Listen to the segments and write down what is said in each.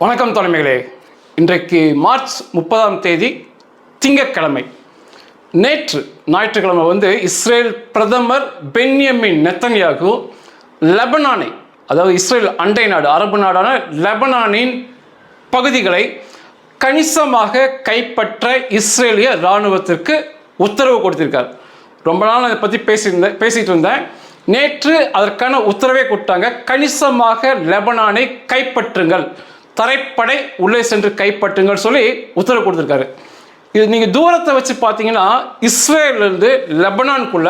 வணக்கம் தலைமைகளே. இன்றைக்கு மார்ச் 30ஆம் தேதி திங்கட்கிழமை. நேற்று ஞாயிற்றுக்கிழமை இஸ்ரேல் பிரதமர் பென்யமின் நெத்தன்யாகு லெபனானை, அதாவது இஸ்ரேல் அண்டை நாடு அரபு நாடான லெபனானின் பகுதிகளை கணிசமாக கைப்பற்ற இஸ்ரேலிய இராணுவத்திற்கு உத்தரவு கொடுத்திருக்கார். ரொம்ப நாள் அதை பற்றி பேசிட்டு இருந்தேன். நேற்று அதற்கான உத்தரவை கொடுத்தாங்க. கணிசமாக லெபனானை கைப்பற்றுங்கள், தரைப்படை உள்ளே சென்று கைப்பற்றுங்கள் சொல்லி உத்தரவு கொடுத்துருக்காரு. இது நீங்கள் தூரத்தை வச்சு பார்த்தீங்கன்னா இஸ்ரேலிருந்து லெபனானுக்குள்ள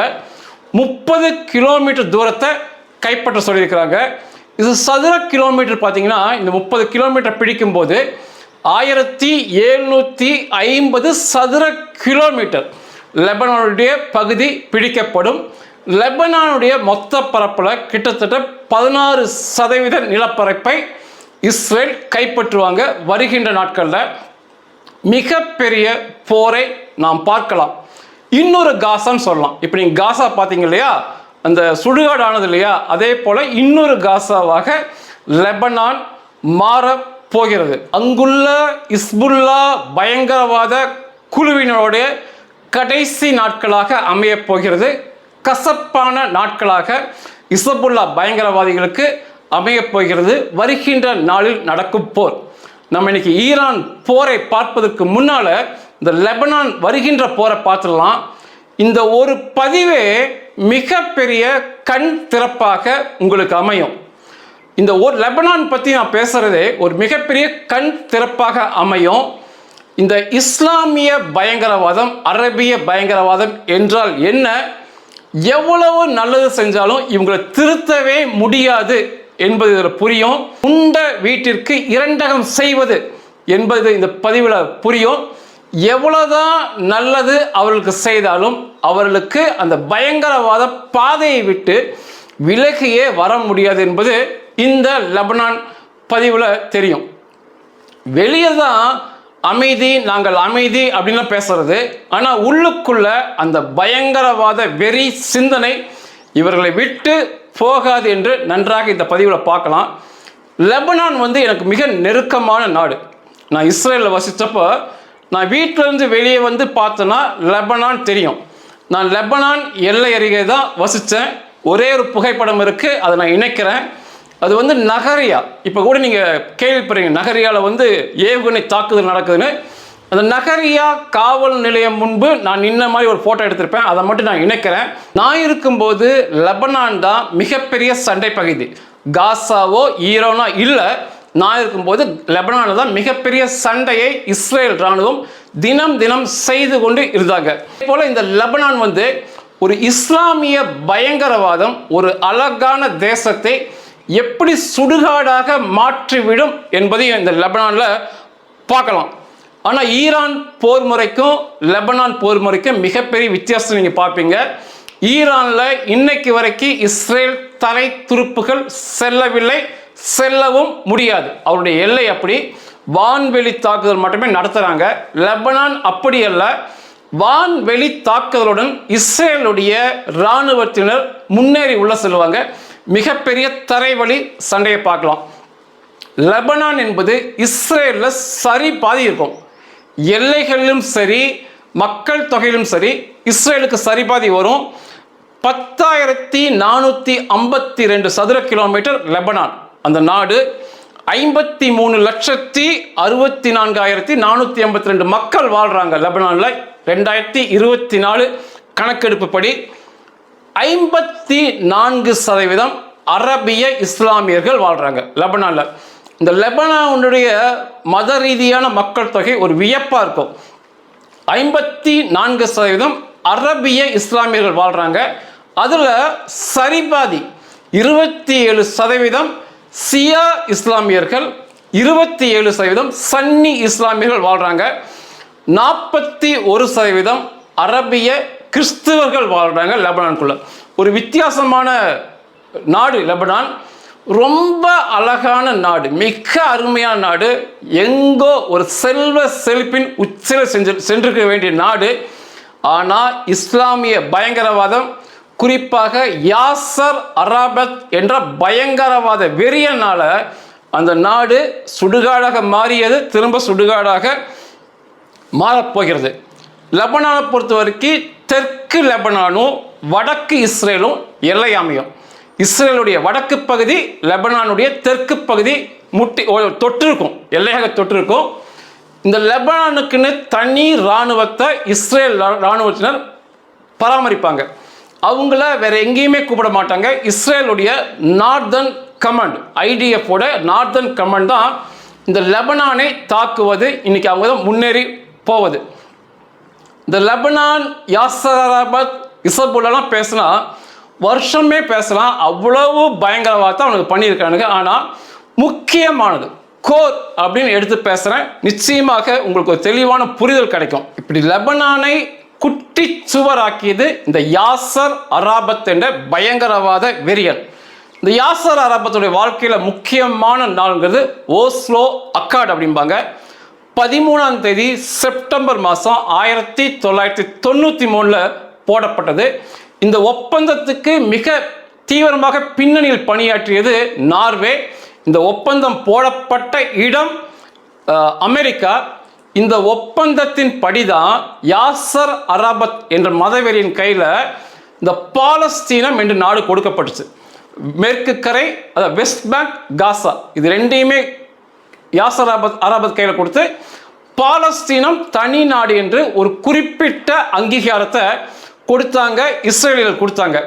30 கிலோமீட்டர் தூரத்தை கைப்பற்ற சொல்லியிருக்கிறாங்க. இது சதுர கிலோமீட்டர் பார்த்தீங்கன்னா இந்த 30 கிலோமீட்டர் பிடிக்கும்போது 1750 சதுர கிலோமீட்டர் லெபனானுடைய பகுதி பிடிக்கப்படும். லெபனானுடைய மொத்த பரப்பில் கிட்டத்தட்ட 16% நிலப்பரப்பை இஸ்ரேல் கைப்பற்றுவாங்க. வருகின்ற நாட்களில் மிகப்பெரிய போரை நாம் பார்க்கலாம். இன்னொரு காசான்னு சொல்லலாம். இப்போ நீங்கள் காசா பார்த்தீங்க இல்லையா, அந்த சுடுகாடு ஆனது இல்லையா, அதே போல் இன்னொரு காசாவாக லெபனான் மாற போகிறது. அங்குள்ள இஸ்புல்லா பயங்கரவாத குழுவினருடைய கடைசி நாட்களாக அமைய போகிறது. கசப்பான நாட்களாக இஸ்புல்லா பயங்கரவாதிகளுக்கு அமைய போகிறது. வருகின்ற நாளில் நடக்கும் போர். நம்ம இன்னைக்கு ஈரான் போரை பார்ப்பதற்கு முன்னால இந்த லெபனான் வருகின்ற போரை பார்த்துடலாம். இந்த ஒரு பதிவே மிகப்பெரிய கண் திறப்பாக உங்களுக்கு அமையும். இந்த ஒரு லெபனான் பற்றி நான் பேசுறதே ஒரு மிகப்பெரிய கண் திறப்பாக அமையும். இந்த இஸ்லாமிய பயங்கரவாதம், அரபிய பயங்கரவாதம் என்றால் என்ன, எவ்வளவு நல்லது செஞ்சாலும் இவங்களை திருத்தவே முடியாது என்பது இதில் புரியும். உண்ட வீட்டிற்கு இரண்டகம் செய்வது என்பது இந்த பதிவில் புரியும். எவ்வளவுதான் நல்லது அவர்களுக்கு செய்தாலும் அவர்களுக்கு அந்த பயங்கரவாத பாதையை விட்டு விலகியே வர முடியாது என்பது இந்த லெபனான் பதிவில் தெரியும். வெளியே தான் அமைதி, நாங்கள் அமைதி அப்படின்லாம் பேசுறது, ஆனால் உள்ளுக்குள்ள அந்த பயங்கரவாத வெறி சிந்தனை இவர்களை விட்டு போகாது என்று நன்றாக இந்த பதிவில் பார்க்கலாம். லெபனான் எனக்கு மிக நெருக்கமான நாடு. நான் இஸ்ரேலில் வசித்தப்போ நான் வீட்டிலேருந்து வெளியே பார்த்தேன்னா லெபனான் தெரியும். நான் லெபனான் எல்லை அருகே தான் வசித்தேன். ஒரே ஒரு புகைப்படம் இருக்குது, அதை நான் இணைக்கிறேன். அது நகரியா. இப்போ கூட நீங்கள் கேள்விப்படுறீங்க, நகரியாவில் ஏவுகணை தாக்குதல் நடக்குதுன்னு. அந்த நகரியா காவல் நிலையம் முன்பு நான் நின்ன மாதிரி ஒரு ஃபோட்டோ எடுத்திருப்பேன். அதை மட்டும் நான் இணைக்கிறேன். நான் இருக்கும்போது லெபனான் தான் மிகப்பெரிய சண்டை பகுதி. காசாவோ ஈரானோ இல்லை. நான் இருக்கும்போது லெபனானில் தான் மிகப்பெரிய சண்டையை இஸ்ரேல் இராணுவம் தினம் தினம் செய்து கொண்டு இருந்தாங்க. அதே போல் இந்த லெபனான் ஒரு இஸ்லாமிய பயங்கரவாதம் ஒரு அழகான தேசத்தை எப்படி சுடுகாடாக மாற்றிவிடும் என்பதையும் இந்த லெபனானில் பார்க்கலாம். ஆனால் ஈரான் போர் முறைக்கும் லெபனான் போர் முறைக்கும் மிகப்பெரிய வித்தியாசம் நீங்கள் பார்ப்பீங்க. ஈரானில் இன்னைக்கு வரைக்கும் இஸ்ரேல் தரை துருப்புகள் செல்லவில்லை, செல்லவும் முடியாது. அவருடைய எல்லை அப்படி. வான்வெளி தாக்குதல் மட்டுமே நடத்துகிறாங்க. லெபனான் அப்படி அல்ல. வான்வெளி தாக்குதலுடன் இஸ்ரேலுடைய இராணுவத்தினர் முன்னேறி உள்ள செல்வாங்க. மிகப்பெரிய தரைவழி சண்டையை பார்க்கலாம். லெபனான் என்பது இஸ்ரேலில் சரி பாதி இருக்கும். எல்லைகளிலும் சரி, மக்கள் தொகையிலும் சரி, இஸ்ரேலுக்கு சரிபாதி வரும். 10,452 சதுர கிலோமீட்டர் லெபனான் அந்த நாடு. 53,64,482 மக்கள் வாழ்றாங்க லெபனானில். 2024 கணக்கெடுப்பு படி 54% அரபிய இஸ்லாமியர்கள் வாழ்றாங்க லெபனானில். இந்த லெபனானுடைய மத ரீதியான மக்கள் தொகை ஒரு வியப்பாக இருக்கும். 54% அரபிய இஸ்லாமியர்கள் வாழ்கிறாங்க. அதில் சரிபாதி 27% சியா இஸ்லாமியர்கள், 27% சன்னி இஸ்லாமியர்கள் வாழ்கிறாங்க. 41% அரபிய கிறிஸ்துவர்கள் வாழ்கிறாங்க லெபனானுக்குள்ள. ஒரு வித்தியாசமான நாடு லெபனான். ரொம்ப அழகான நாடு, மிக அருமையான நாடு. எங்கோ ஒரு செல்வ செழிப்பின் உச்சியில் சென்றிருக்க வேண்டிய நாடு. ஆனால் இஸ்லாமிய பயங்கரவாதம், குறிப்பாக யாசர் அரபத் என்ற பயங்கரவாத வெறியனால அந்த நாடு சுடுகாடாக மாறியது திரும்ப சுடுகாடாக மாறப்போகிறது. லெபனானை பொறுத்த வரைக்கும் தெற்கு லெபனானும் வடக்கு இஸ்ரேலும் எல்லை அமையும். இஸ்ரேலுடைய வடக்கு பகுதி லெபனானுடைய தெற்கு பகுதி தொட்டிருக்கும், எல்லையாக தொட்டிருக்கும். இந்த லெபனானுக்குன்னு தனி இராணுவத்தை இஸ்ரேல் இராணுவத்தினர் பராமரிப்பாங்க. அவங்கள வேற எங்கேயுமே கூப்பிட மாட்டாங்க. இஸ்ரேலுடைய நார்தர்ன் கமாண்ட், ஐடிஎஃபோட நார்தர்ன் கமாண்ட் தான் இந்த லெபனானை தாக்குவது. இன்னைக்கு அவங்க தான் முன்னேறி போவது. இந்த லெபனான், யாசர் அரபாத், இசபுல்லாம் பேசினா வருஷமே பேசலாம், அவ்வளவு பயங்கரவாதத்தை அவனுக்கு பண்ணியிருக்கானுங்க. ஆனால் முக்கியமானது கோர் அப்படின்னு எடுத்து பேசுகிறேன், நிச்சயமாக உங்களுக்கு ஒரு தெளிவான புரிதல் கிடைக்கும். இப்படி லெபனானை குட்டி சுவராக்கியது இந்த யாசர் அரபாத் என்ற பயங்கரவாத வெறியன். இந்த யாசர் அரபாத்துடைய வாழ்க்கையில் முக்கியமான நாள்ங்கிறது ஓஸ்லோ அக்கார்டு அப்படிம்பாங்க. 13ஆம் தேதி செப்டம்பர் மாதம் 1993 போடப்பட்டது. இந்த ஒப்பந்தத்துக்கு மிக தீவிரமாக பின்னணியில் பணியாற்றியது நார்வே. இந்த ஒப்பந்தம் போடப்பட்ட இடம் அமெரிக்கா. இந்த ஒப்பந்தத்தின் படிதான் யாசர் அரபாத் என்ற மதவெறியின் கையில் இந்த பாலஸ்தீனம் என்ற நாடு கொடுக்கப்பட்டுச்சு. மேற்கு கரை, அதாவது வெஸ்ட் பேங்க், காசா, இது ரெண்டையுமே யாசர் அரபாத் கையில் கொடுத்து பாலஸ்தீனம் தனி நாடு என்று ஒரு குறிப்பிட்ட அங்கீகாரத்தை கொடுத்தாங்க, இஸ்ரேலியர்கள் கொடுத்தாங்க.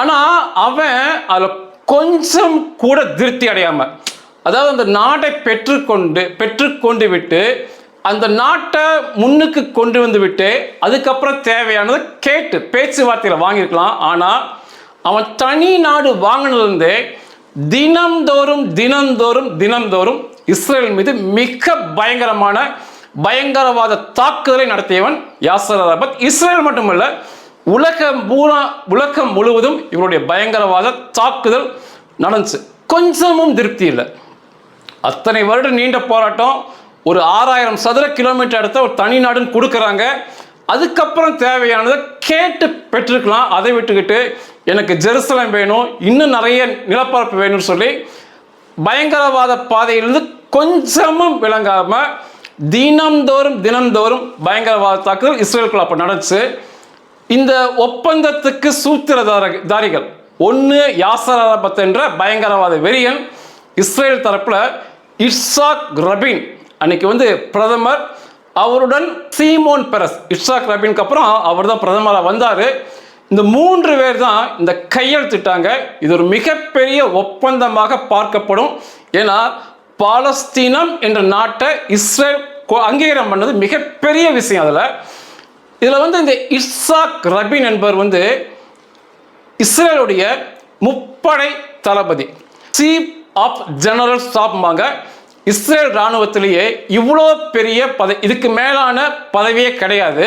ஆனால் அவன் அதில் கொஞ்சம் கூட திருப்தி அடையாமல், அதாவது அந்த நாட்டை பெற்றுக்கொண்டு விட்டு அந்த நாட்டை முன்னுக்கு கொண்டு வந்து விட்டு அதுக்கப்புறம் தேவையானதை கேட்டு பேச்சுவார்த்தையில் வாங்கியிருக்கலாம். ஆனால் அவன் தனி நாடு வாங்கினதுலேருந்தே தினந்தோறும் இஸ்ரேல் மீது மிக பயங்கரவாத தாக்குதலை நடத்தியவன் யாசர் அரபாத். இஸ்ரேல் மட்டுமல்ல, உலகம் முழுவதும் இவருடைய பயங்கரவாத தாக்குதல் நடந்துச்சு. கொஞ்சமும் திருப்தி இல்லை. அத்தனை வருடம் நீண்ட போராட்டம், ஒரு 6000 சதுர கிலோமீட்டர் இடத்த ஒரு தனி நாடுன்னு கொடுக்குறாங்க. அதுக்கப்புறம் தேவையானதை கேட்டு பெற்றிருக்கலாம். அதை விட்டுக்கிட்டு எனக்கு ஜெருசலம் வேணும், இன்னும் நிறைய நிலப்பரப்பு வேணும்னு சொல்லி பயங்கரவாத பாதையிலிருந்து கொஞ்சமும் விளங்காமல் தினந்தோறும் பயங்கரவாத தாக்குதல் இஸ்ரேலுக்குள்ள அப்போ நடந்துச்சு. இந்த ஒப்பந்தத்துக்கு சூத்திரதாரிகள் ஒன்று யாசர் அரபாத் என்ற பயங்கரவாத வெறியன், இஸ்ரேல் தரப்பில் இட்சாக் ரபின், அன்னைக்கு பிரதமர், அவருடன் சீமோன் பெரஸ். இட்சாக் ரபினுக்கு அப்புறம் அவர் தான் பிரதமராக வந்தார். இந்த 3 பேர் தான் இந்த கையெழுத்திட்டாங்க. இது ஒரு மிகப்பெரிய ஒப்பந்தமாக பார்க்கப்படும். ஏன்னா பாலஸ்தீனம் என்ற நாட்டை இஸ்ரேல் அங்கீகாரம் பண்ணது மிகப்பெரிய விஷயம். இதில் இந்த இட்சாக் ரபின் என்பவர் இஸ்ரேலுடைய முப்படை தளபதி, சீஃப் ஆஃப் ஜெனரல் ஸ்டாஃப்பாங்க. இஸ்ரேல் இராணுவத்திலேயே இவ்வளோ பெரிய இதுக்கு மேலான பதவியே கிடையாது.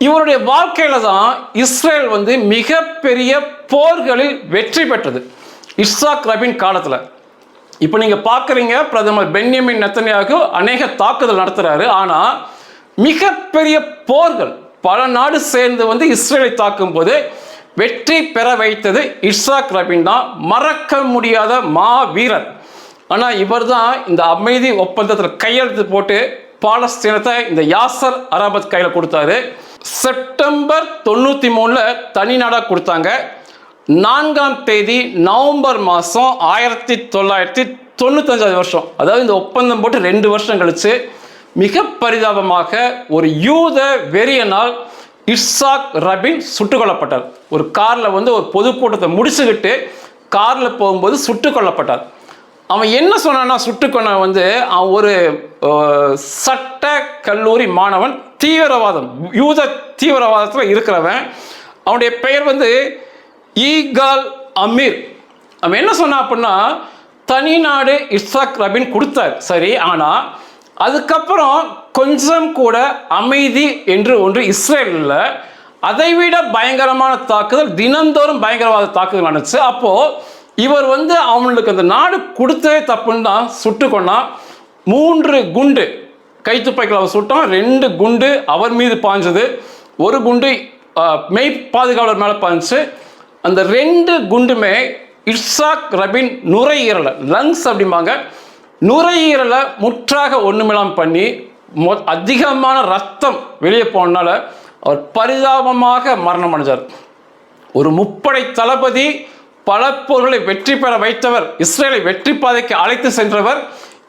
இவருடைய வாழ்க்கையில தான் இஸ்ரேல் மிகப்பெரிய போர்களில் வெற்றி பெற்றது இட்சாக் ரபின் காலத்தில். இப்போ நீங்கள் பார்க்குறீங்க, பிரதமர் பென்யமின் நெத்தன்யாகு அநேக தாக்குதல் நடத்துகிறாரு. ஆனால் மிகப்பெரிய போர்கள் பல நாடு சேர்ந்து இஸ்ரேலை தாக்கும் போது வெற்றி பெற வைத்தது இட்சாக் ரபின் தான். மறக்க முடியாத மாவீரர். ஆனால் இவர் தான் இந்த அமைதி ஒப்பந்தத்தில் கையெழுத்து போட்டு பாலஸ்தீனத்தை இந்த யாசர் அரபாத் கையில் கொடுத்தாரு. செப்டம்பர் 93 தனி நாடாக கொடுத்தாங்க. 4ஆம் தேதி நவம்பர் மாதம் 1995 வருஷம், அதாவது இந்த ஒப்பந்தம் போட்டு 2 வருஷம் கழிச்சு மிக பரிதாபமாக ஒரு யூத வெறியனால் இட்சாக் ரபின் சுட்டுக் கொல்லப்பட்டார். ஒரு காரில் ஒரு பொதுக்கூட்டத்தை முடிச்சுக்கிட்டு காரில் போகும்போது சுட்டுக் கொல்லப்பட்டார். அவன் என்ன சொன்னான்னா, சுட்டுக்கொண்ட அவன் ஒரு சட்ட கல்லூரி மாணவன், தீவிரவாதம், யூத தீவிரவாதத்தில் இருக்கிறவன். அவனுடைய பெயர் ஈகால் அமீர். அவன் என்ன சொன்னான் அப்படின்னா, தனி நாடு இட்சாக் ரபின் கொடுத்தார் சரி, ஆனால் அதுக்கப்புறம் கொஞ்சம் கூட அமைதி என்று ஒன்று இஸ்ரேலில் அதைவிட பயங்கரமான தாக்குதல், தினந்தோறும் பயங்கரவாத தாக்குதல் நடந்துச்சு. அப்போது இவர் அவங்களுக்கு அந்த நாடு கொடுத்ததே தப்புன்னு தான் சுட்டு கொண்டான். 3 குண்டு கைத்துப்பாக்கில் அவர் சுட்டான். 2 குண்டு அவர் மீது பாய்ஞ்சது, 1 குண்டு மெய் பாதுகாவலர் மேலே பாய்ஞ்சிச்சு. அந்த 2 குண்டுமே இட்சாக் ரபின் நுரையீரலை, லங்ஸ் அப்படிம்பாங்க, நுரையீரலை முற்றாக ஒன்றுமில்லாமல் பண்ணி அதிகமான ரத்தம் வெளியே போனனால அவர் பரிதாபமாக மரணம் அடைஞ்சார். ஒரு முப்படை தளபதி, பல போர்களை வெற்றி பெற வைத்தவர், இஸ்ரேலை வெற்றி பாதைக்கு அழைத்து சென்றவர்.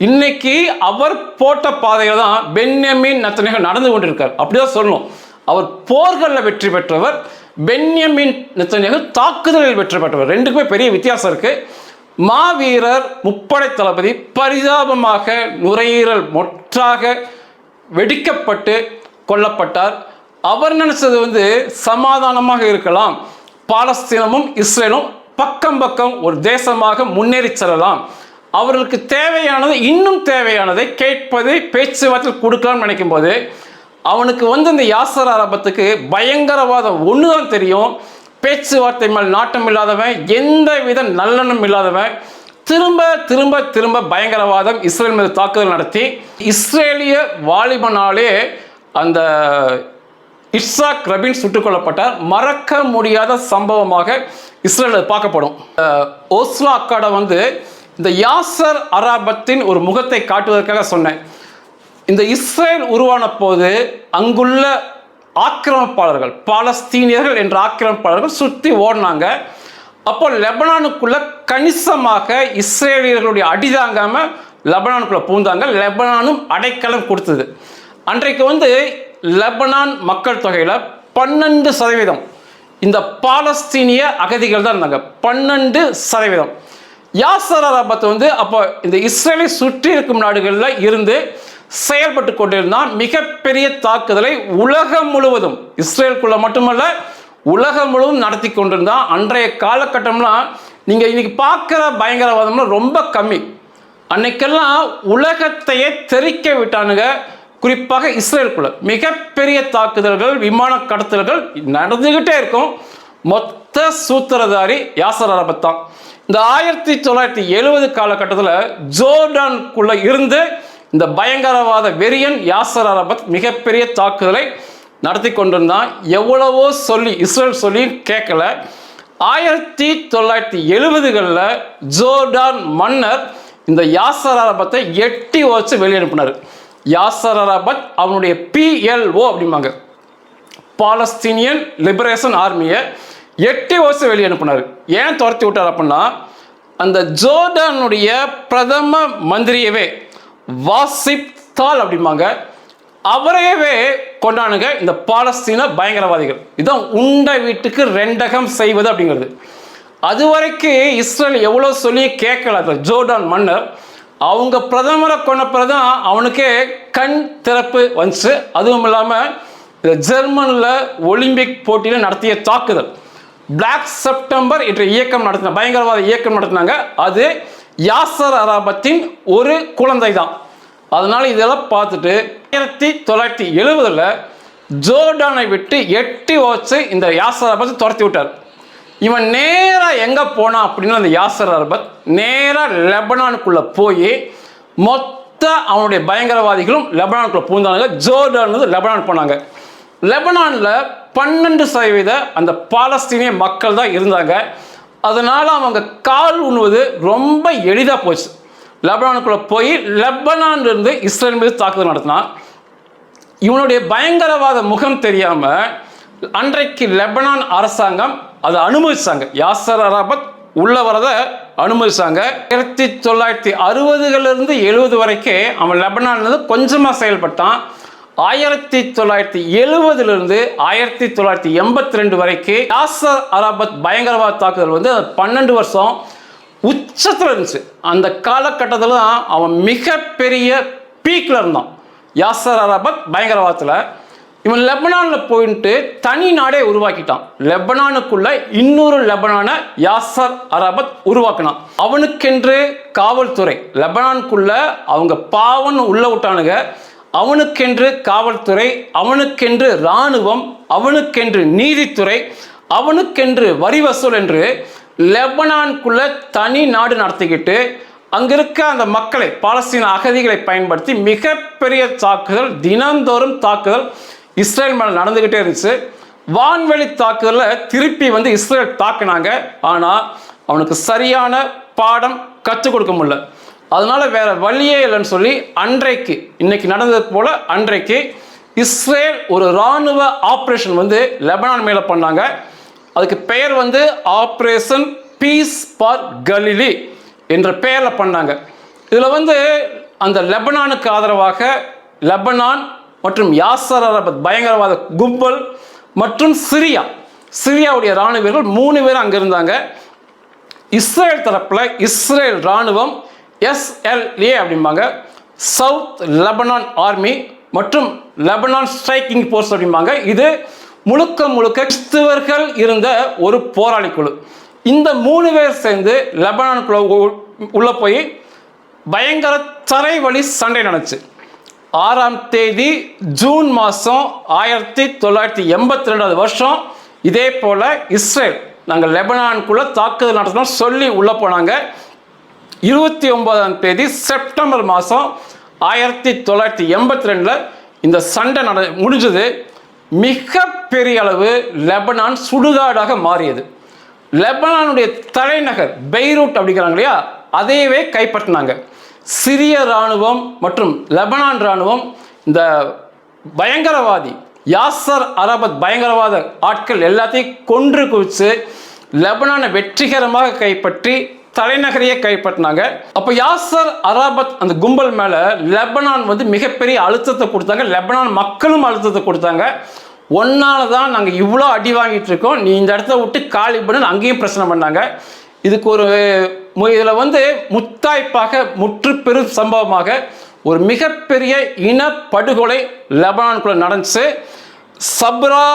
இன்னைக்கு அவர் போட்ட பாதையில் தான் பென்யமீன் நெத்தன்யாகு நடந்து கொண்டிருக்கார். அப்படிதான் சொல்லணும். அவர் போர்களில் வெற்றி பெற்றவர், பென்யமீன் நெத்தன்யாகு தாக்குதலில் வெற்றி பெற்றவர். ரெண்டுக்குமே பெரிய வித்தியாசம் இருக்கு. மாவீரர், முப்படை தளபதி பரிதாபமாக நுரையீரல் மொற்றாக வெடிக்கப்பட்டு கொல்லப்பட்டார். அவர் நினைச்சது சமாதானமாக இருக்கலாம், பாலஸ்தீனமும் இஸ்ரேலும் பக்கம் பக்கம் ஒரு தேசமாக முன்னேறி செல்லலாம், அவர்களுக்கு தேவையானது, இன்னும் தேவையானதை கேட்பது, பேச்சுவார்த்தை கொடுக்கலாம்னு நினைக்கும் போது அவனுக்கு இந்த யாசர் அரபத்துக்கு பயங்கரவாதம் ஒன்று தான் தெரியும். பேச்சுவார்த்தை மேல் நாட்டம் இல்லாதவன், எந்த வித நல்லெண்ணம் இல்லாதவன், திரும்ப திரும்ப திரும்ப பயங்கரவாதம், இஸ்ரேல் மீது தாக்குதல் நடத்தி இஸ்ரேலிய வாலிபனாலே அந்த இட்சாக் ரபின் சுட்டுக் கொல்லப்பட்டார். மறக்க முடியாத சம்பவமாக இஸ்ரேலில் பார்க்கப்படும். ஓஸ்லோ அக்காடை இந்த யாசர் அரபத்தின் ஒரு முகத்தை காட்டுவதற்காக சொன்னேன். இந்த இஸ்ரேல் உருவான போது அங்குள்ள ஆக்கிரமிப்பாளர்கள், பாலஸ்தீனியர்கள் என்ற ஆக்கிரமிப்பாளர்கள் சுற்றி ஓடினாங்க. அப்போ லெபனானுக்குள்ள கணிசமாக இஸ்ரேலியர்களுடைய அடிதாங்காம லெபனானுக்குள்ள பூந்தாங்க. லெபனானும் அடைக்கலம் கொடுத்தது. அன்றைக்கு லெபனான் மக்கள் தொகையில் 12% இந்த பாலஸ்தீனிய அகதிகள் தான் இருந்தாங்க. 12%. யாசர் அரபத் அப்போ இந்த இஸ்ரேலை சுற்றி இருக்கும் நாடுகளில் இருந்து செயல்பட்டு கொண்டிருந்தான். மிகப்பெரிய தாக்குதலை உலகம் முழுவதும், இஸ்ரேலுக்குள்ள மட்டுமல்ல உலகம் முழுவதும் நடத்தி கொண்டிருந்தான். அன்றைய காலகட்டம்லாம் நீங்கள் இன்னைக்கு பார்க்குற பயங்கரவாதம்லாம் ரொம்ப கம்மி. அன்னைக்கெல்லாம் உலகத்தையே தெறிக்க விட்டானுங்க. குறிப்பாக இஸ்ரேலுக்குள்ள மிகப்பெரிய தாக்குதல்கள், விமான கடத்தல்கள் நடந்துகிட்டே இருக்கும். மொத்த சூத்திரதாரி யாசர் அரபத் தான். இந்த 1970 காலகட்டத்தில் ஜோர்டானுக்குள்ள இருந்து இந்த பயங்கரவாத வெறியன் யாசர் அரபத் மிகப்பெரிய தாக்குதலை நடத்தி கொண்டிருந்தான். எவ்வளவோ சொல்லி இஸ்ரேல் சொல்லி கேட்கல. 1970களில் ஜோர்டான் மன்னர் இந்த யாசர் அரபத்தை எட்டி வச்சு வெளியனுப்பினார். யாசர் அரபத் அவனுடைய PLO அப்படிம்பாங்க, பாலஸ்தீனியன் லிபரேஷன் ஆர்மியை எட்டி வச்சு வெளியனுப்பினார். ஏன் துரத்தி விட்டார் அப்படின்னா, அந்த ஜோர்டானுடைய பிரதம மந்திரியவே வாசிப் தால் அப்படிம்பாங்க, அவரையவே கொண்டானுங்க இந்த பாலஸ்தீன பயங்கரவாதிகள். இதுதான் உண்ட வீட்டுக்கு ரெண்டகம் செய்வது அப்படிங்கிறது. அதுவரைக்கும் இஸ்ரேல் எவ்வளோ சொல்லி கேட்கல. ஜோர்டான் மன்னர் அவங்க பிரதமரை கொண்ட பிறகுதான் அவனுக்கே கண் திறப்பு வந்துச்சு. அதுவும் இல்லாமல் இந்த ஜெர்மனில் ஒலிம்பிக் போட்டியில் நடத்திய தாக்குதல், பிளாக் செப்டம்பர் என்ற இயக்கம் நடத்தின, பயங்கரவாத இயக்கம் நடத்தினாங்க. அது யாசர் அரபத்தின் ஒரு குழந்தை தான். அதனால இதெல்லாம் பார்த்துட்டு 1970 ஜோர்டானை விட்டு எட்டி வச்சு இந்த யாசர் அரபத் துரத்தி விட்டார். இவன் நேராக எங்கே போனான் அப்படின்னா, அந்த யாசர் அரபத் நேராக லெபனானுக்குள்ளே போய் மொத்த அவனுடைய பயங்கரவாதிகளும் லெபனானுக்குள்ளே பூந்தானுங்க. ஜோர்டான் லெபனான் போனாங்க. லெபனானில் 12% அந்த பாலஸ்தீனிய மக்கள் தான் இருந்தாங்க. அதனால் அவங்க கால் உண்ணுவது ரொம்ப எளிதாக போச்சு. லெபனானுக்குள்ளே போய் லெபனான்லேருந்து இஸ்ரேல் மீது தாக்குதல் நடத்தினான். இவனுடைய பயங்கரவாத முகம் தெரியாமல் அன்றைக்கு லெபனான் அரசாங்கம் அதை அனுமதிச்சாங்க. யாசர் அரபத் உள்ள வரதை அனுமதிச்சாங்க. 1960களிலிருந்து 70 வரைக்கும் அவன் லெபனான்லேருந்து கொஞ்சமாக செயல்பட்டான். 1970லிருந்து 1982 வரைக்கும் யாசர் அரபத் பயங்கரவாத தாக்குதல் 12 வருஷம் உச்சத்தில் இருந்துச்சு. அந்த காலகட்டத்தில் தான் அவன் மிகப்பெரிய பீக்கில் இருந்தான். யாசர் அரபத் பயங்கரவாதத்தில் இவன் லெபனானில் போயிட்டு தனி நாடே உருவாக்கிட்டான். லெபனானுக்குள்ள இன்னொரு லெபனானை யாசர் அரபத் உருவாக்கினான். அவனுக்கென்று காவல்துறை, லெபனானுக்குள்ள அவங்க பாவன் உள்ள விட்டானுங்க. அவனுக்கென்று காவல்துறை, அவனுக்கென்று இராணுவம், அவனுக்கென்று நீதித்துறை, அவனுக்கென்று வரி வசூல் என்று லெபனானுக்குள்ள தனி நாடு நடத்திக்கிட்டு அங்கிருக்க அந்த மக்களை, பாலஸ்தீன அகதிகளை பயன்படுத்தி மிகப்பெரிய தாக்குதல், தினந்தோறும் தாக்குதல் இஸ்ரேல் மேலே நடந்துக்கிட்டே இருந்துச்சு. வான்வெளி தாக்குதலில் திருப்பி இஸ்ரேல் தாக்குனாங்க. ஆனால் அவனுக்கு சரியான பாடம் கற்றுக் கொடுக்க முடியல. அதனால வேற வழியே இல்லைன்னு சொல்லி அன்றைக்கு, இன்னைக்கு நடந்தது போல அன்றைக்கு இஸ்ரேல் ஒரு இராணுவ ஆப்ரேஷன் வந்து லெபனான் மேலே பண்ணாங்க. அதுக்கு பெயர் வந்து ஆப்ரேஷன் பீஸ் ஃபார் கலிலி என்ற பெயரில் பண்ணாங்க. இதில் வந்து அந்த லெபனானுக்கு ஆதரவாக லெபனான் மற்றும் யாசர் அரபத் பயங்கரவாத கும்பல் மற்றும் சிரியாவுடைய இராணுவ வீரர்கள் 3 பேர் அங்கே இருந்தாங்க. இஸ்ரேல் தரப்பில் இஸ்ரேல் இராணுவம் SLA அப்படிம்பாங்க, சவுத் லெபனான் ஆர்மி மற்றும் லெபனான் ஸ்ட்ரைக்கிங் ஃபோர்ஸ் அப்படிம்பாங்க. இது முழுக்க கிறிஸ்தவர்கள் இருந்த ஒரு போராளி குழு. இந்த 3 பேர் சேர்ந்து லெபனானுக்குள்ள உள்ள போய் பயங்கர தரைவழி சண்டை நடந்துச்சு. 6ஆம் தேதி ஜூன் மாதம் 1982 வருஷம் இதே போல இஸ்ரேல் நாங்கள் லெபனானுக்குள்ள தாக்குதல் நடத்தணும் சொல்லி உள்ள போனாங்க. 29ஆம் தேதி செப்டம்பர் மாதம் 1982 இந்த சண்டை முடிஞ்சது. மிக பெரிய அளவு லெபனான் சுடுகாடாக மாறியது. லெபனானுடைய தலைநகர் பெய்ரூட் அப்படிங்கிறாங்க இல்லையா, அதையவே கைப்பற்றினாங்க. சிரிய இராணுவம் மற்றும் லெபனான் இராணுவம் இந்த பயங்கரவாதி யாசர் அரபத் பயங்கரவாத ஆட்கள் எல்லாத்தையும் கொன்று குவிச்சு லெபனானை வெற்றிகரமாக கைப்பற்றி தலைநகரையே கைப்பற்றினாங்க. அப்போ யாசர் அரபத் அந்த கும்பல் மேலே லெபனான் வந்து மிகப்பெரிய அழுத்தத்தை கொடுத்தாங்க. லெபனான் மக்களும் அழுத்தத்தை கொடுத்தாங்க. ஒன்னால தான் நாங்கள் இவ்வளோ அடி வாங்கிட்டு இருக்கோம், நீ இந்த இடத்த விட்டு காலி பண்ணு, அங்கேயும் பிரச்சனை பண்ணாங்க. இதுக்கு ஒரு இதில் வந்து முத்தாய்ப்பாக முற்றுப்பெரும் சம்பவமாக ஒரு மிகப்பெரிய இனப்படுகொலை லெபனானுக்குள்ள நடந்துச்சு. சப்ரா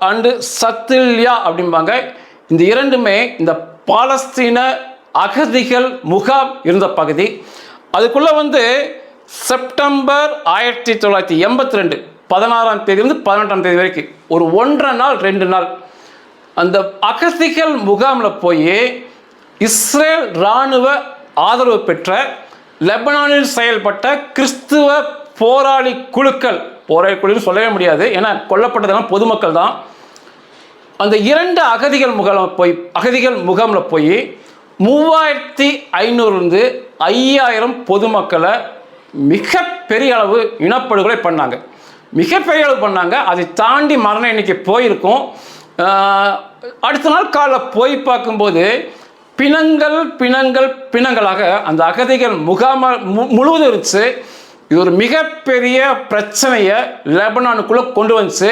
அண்டு சத்தில்யா அப்படிம்பாங்க. இந்த இரண்டுமே இந்த பாலஸ்தீன அகதிகள் முகாம் இருந்த பகுதி. அதுக்குள்ள வந்து செப்டம்பர் 1982 16ஆம் தேதியிலிருந்து 18ஆம் தேதி வரைக்கும் ஒரு 1.5 நாள் 2 நாள் அந்த அகதிகள் முகாமில் போய் இஸ்ரேல் இராணுவ ஆதரவு பெற்ற லெபனானில் செயல்பட்ட கிறிஸ்துவ போராளி குழுன்னு சொல்லவே முடியாது, ஏன்னா கொல்லப்பட்டதெல்லாம் பொதுமக்கள் தான். அந்த 2 அகதிகள் முகாமில் போய் 3500 5000 பொதுமக்களை மிகப்பெரிய அளவு இனப்படுகொலை பண்ணாங்க. மிகப்பெரிய அளவு பண்ணாங்க. அதை தாண்டி மரண எண்ணிக்கை போயிருக்கும். அடுத்த நாள் காலைல போய் பார்க்கும்போது பிணங்களாக அந்த அகதிகள் முழுவதும் இருந்துச்சு. இது ஒரு மிகப்பெரிய பிரச்சனையை லெபனானுக்குள்ளே கொண்டு வந்துச்சு.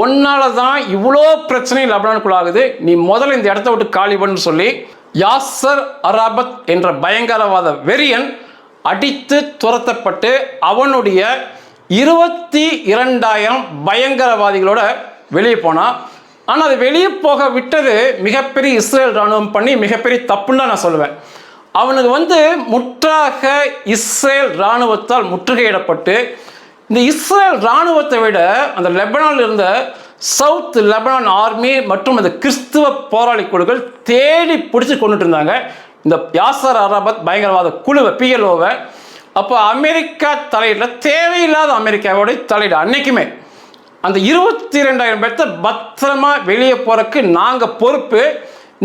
ஒன்னால தான் இவ்வளோ பிரச்சனை லெபனானுக்குள்ள ஆகுது, நீ முதல்ல இந்த இடத்த விட்டு காலி பண்ணு சொல்லி யாசர் அரபத் என்ற பயங்கரவாத வெறியன் அடித்து துரத்தப்பட்டு அவனுடைய 22,000 பயங்கரவாதிகளோட வெளியே போனான். ஆனால் அது வெளியே போக விட்டது மிகப்பெரிய இஸ்ரேல் இராணுவம் பண்ணி மிகப்பெரிய தப்புன்னு தான் நான் சொல்லுவேன். அவனுக்கு வந்து முற்றாக இஸ்ரேல் இராணுவத்தால் முற்றுகையிடப்பட்டு இந்த இஸ்ரேல் இராணுவத்தை விட அந்த லெபனானில் இருந்த சவுத் லெபனான் ஆர்மி மற்றும் அந்த கிறிஸ்துவ போராளி குழுக்கள் தேடி பிடிச்சி கொண்டுட்டு இருந்தாங்க இந்த யாசர் அரபத் பயங்கரவாத குழுவை, PLOவை. அப்போ அமெரிக்கா தலையிட தேவையில்லாத அமெரிக்காவோட தலையிட அன்னைக்குமே அந்த 22,000 பேர்த்த பத்திரமா வெளியே போறதுக்கு நாங்கள் பொறுப்பு,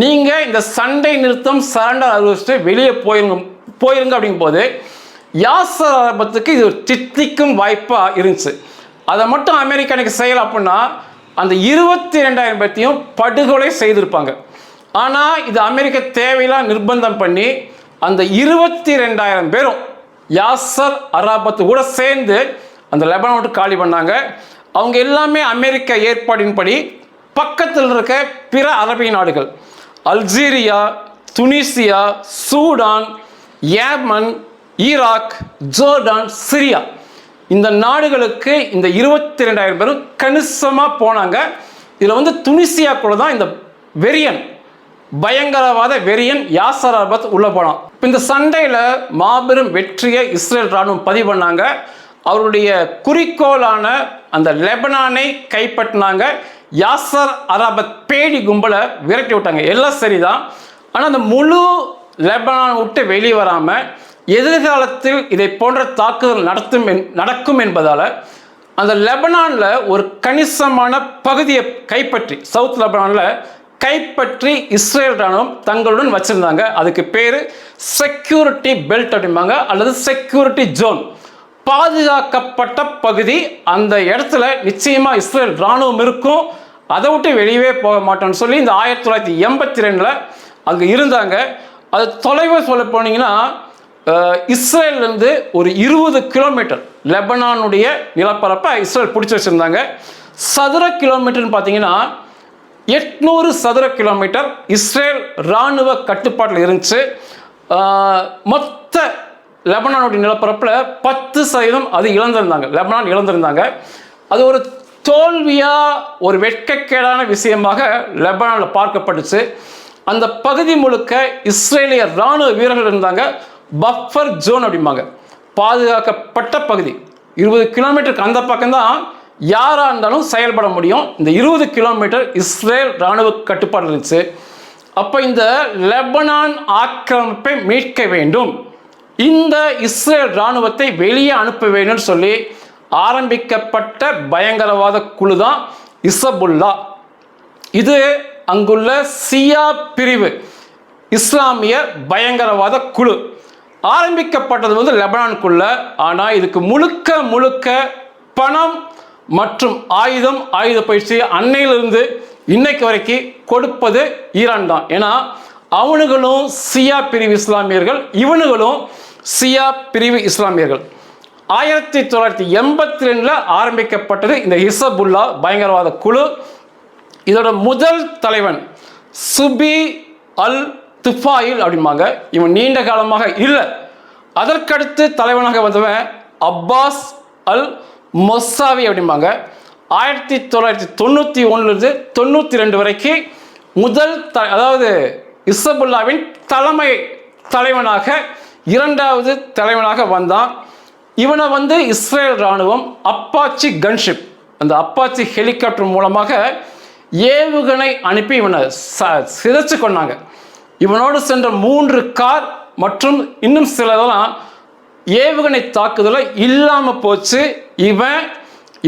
நீங்கள் இந்த சண்டை நிறுத்தம் சரண்டர் அறிவிச்சுட்டு வெளியே போயிருங்க அப்படிங்கும் போது யாசர் அரபத்துக்கு இது ஒரு தித்திக்கும் வாய்ப்பாக இருந்துச்சு. அதை மட்டும் அமெரிக்கா எனக்கு செய்யலை அப்படின்னா அந்த 22,000 பேர்த்தையும் படுகொலை செய்திருப்பாங்க. ஆனால் இது அமெரிக்கா தேவையில்லாம் நிர்பந்தம் பண்ணி அந்த 22,000 பேரும் யாசர் அரபத்து கூட சேர்ந்து அந்த லெபனான் விட்டு காலி பண்ணாங்க. அவங்க எல்லாமே அமெரிக்க ஏற்பாடின்படி பக்கத்தில் இருக்க பிற அரபிய நாடுகள் Algeria, Tunisia, Sudan, Yemen, Iraq, Jordan, Syria இந்த நாடுகளுக்கு இந்த 22,000 பேரும் கணிசமாக போனாங்க. இதில் வந்து துனிசியா கூட தான் இந்த பயங்கரவாத வெறியன் யாசர் அரபத் உள்ள போனான். இப்போ இந்த சண்டையில் மாபெரும் வெற்றியை இஸ்ரேல் இராணுவம் பதிவு பண்ணாங்க. அவருடைய குறிக்கோளான அந்த லெபனானை கைப்பற்றினாங்க. யாசர் அரபத் பேடி கும்பலை விரட்டி விட்டாங்க. எல்லாம் சரிதான். ஆனால் அந்த முழு லெபனான் விட்டு வெளியே வராமல் எதிர்காலத்தில் இதை போன்ற தாக்குதல் நடக்கும் என்பதால் அந்த லெபனானில் ஒரு கணிசமான பகுதியை கைப்பற்றி, சவுத் லெபனானில் கைப்பற்றி இஸ்ரேல் ராணுவம் தங்களுடன் வச்சிருந்தாங்க. அதுக்கு பேர் செக்யூரிட்டி பெல்ட் அப்படிம்பாங்க, அல்லது செக்யூரிட்டி ஜோன், பாதுகாக்கப்பட்ட பகுதி. அந்த இடத்துல நிச்சயமாக இஸ்ரேல் ராணுவம் இருக்கும், அதை விட்டு வெளியே போக மாட்டோம்னு சொல்லி இந்த 1982 அங்கே இருந்தாங்க. அது தொலைவாக சொல்ல போனீங்கன்னா இஸ்ரேல்லேருந்து ஒரு 20 கிலோமீட்டர் லெபனானுடைய நிலப்பரப்பை இஸ்ரேல் பிடிச்சி வச்சுருந்தாங்க. சதுர கிலோமீட்டர்னு பார்த்தீங்கன்னா 800 சதுர கிலோமீட்டர் இஸ்ரேல் இராணுவ கட்டுப்பாட்டில் இருந்துச்சு. மொத்த லெபனானுடைய நிலப்பரப்பில் 10% அது இழந்திருந்தாங்க, லெபனான் இழந்திருந்தாங்க. அது ஒரு தோல்வியாக, ஒரு வெட்கக்கேடான விஷயமாக லெபனானில் பார்க்கப்பட்டுச்சு. அந்த பகுதி முழுக்க இஸ்ரேலிய இராணுவ வீரர்கள் இருந்தாங்க. பஃபர் ஜோன் அப்படிம்பாங்க, பாதுகாக்கப்பட்ட பகுதி. 20 கிலோமீட்டருக்கு அந்த பக்கம்தான் யாராக இருந்தாலும் செயல்பட முடியும். இந்த 20 கிலோமீட்டர் இஸ்ரேல் இராணுவ கட்டுப்பாடு இருந்துச்சு. அப்போ இந்த லெபனான் ஆக்கிரமிப்பை மீட்க வேண்டும், இந்த இஸ்ரேல் இராணுவத்தை வெளியே அனுப்ப வேண்டும்னு சொல்லி ஆரம்பிக்கப்பட்ட பயங்கரவாத குழு தான் ஹிஸ்புல்லா. இது அங்குள்ள சியா பிரிவு இஸ்லாமிய பயங்கரவாத குழு. ஆரம்பிக்கப்பட்டது வந்து லெபனானுக்குள்ள. ஆனால் இதுக்கு முழுக்க முழுக்க பணம் மற்றும் ஆயுத பயிற்சி அன்னையிலிருந்து இன்னைக்கு வரைக்கும் கொடுப்பது ஈரான் தான். ஏன்னா அவனுங்களும் சியா பிரிவு இஸ்லாமியர்கள், இவனுங்களும் சியா பிரிவு இஸ்லாமியர்கள். 1982 ஆரம்பிக்கப்பட்டது இந்த ஹிஸ்புல்லா பயங்கரவாத குழு. இதோட முதல் தலைவன் சுபி அல் துஃபாயில் அப்படிம்பாங்க. இவன் நீண்ட காலமாக இல்லை. அதற்கடுத்து தலைவனாக வந்தவன் அப்பாஸ் அல் மொசாவி அப்படிம்பாங்க. 1991 92 வரைக்கும் முதல் அதாவது ஹிஸ்புல்லாவின் தலைவனாக, இரண்டாவது தலைவனாக வந்தான். இவனை வந்து இஸ்ரேல் இராணுவம் அப்பாச்சி கன்ஷிப், அந்த அப்பாச்சி ஹெலிகாப்டர் மூலமாக ஏவுகணை அனுப்பி இவனை சிதைச்சு கொண்டாங்க. இவனோடு சென்ற 3 கார் மற்றும் இன்னும் சிலதெல்லாம் ஏவுகணை தாக்குதலை இல்லாமல் போச்சு.